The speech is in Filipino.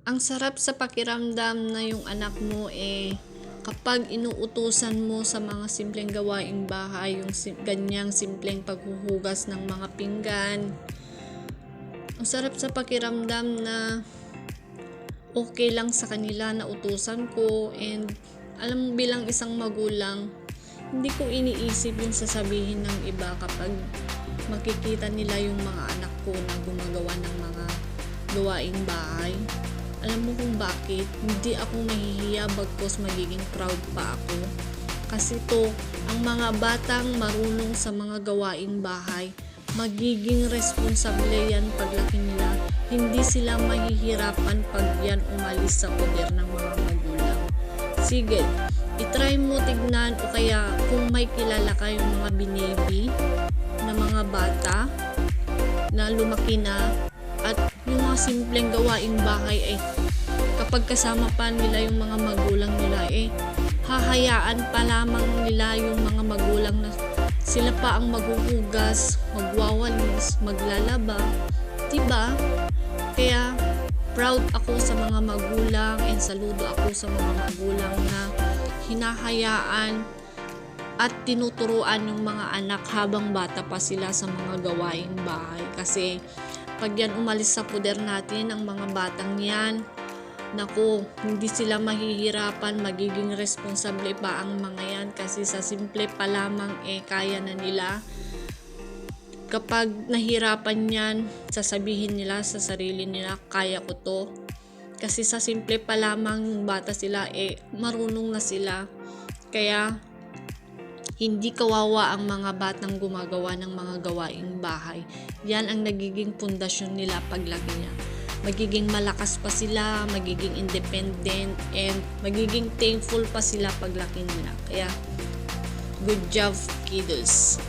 Ang sarap sa pakiramdam na yung anak mo kapag inuutusan mo sa mga simpleng gawaing bahay, yung ganyang simpleng paghuhugas ng mga pinggan. Ang sarap sa pakiramdam na okay lang sa kanila na utusan ko, and alam mo, bilang isang magulang, hindi ko iniisip yung sasabihin ng iba kapag makikita nila yung mga anak ko na gumagawa ng mga gawaing bahay. Alam mo kung bakit? Hindi ako mahihiya, bagkus magiging proud pa ako. Kasi ang mga batang marunong sa mga gawaing bahay, magiging responsable yan paglaki nila. Hindi sila mahihirapan pag yan umalis sa poder ng mga magulang. Sige, itry mo tignan, o kaya kung may kilala kayong mga binaby na mga bata na lumaki na, at yung mga simpleng gawaing bahay kapag kasama pa nila yung mga magulang nila hahayaan pa lamang nila yung mga magulang na sila pa ang maghuhugas, magwawalis, maglalaba, diba? Kaya proud ako sa mga magulang, and saludo ako sa mga magulang na hinahayaan at tinuturuan yung mga anak habang bata pa sila sa mga gawaing bahay. Kasi pag yan umalis sa poder natin, ang mga batang yan, naku, hindi sila mahihirapan, magiging responsable pa ang mga yan, kasi sa simple pa lamang kaya na nila. Kapag nahirapan yan, sasabihin nila sa sarili nila, kaya ko to. Kasi sa simple pa lamang bata sila, marunong na sila. Kaya hindi kawawa ang mga batang gumagawa ng mga gawaing bahay. Yan ang nagiging pundasyon nila paglaki niya. Magiging malakas pa sila, magiging independent, and magiging thankful pa sila paglaki nila. Kaya, good job, kiddos.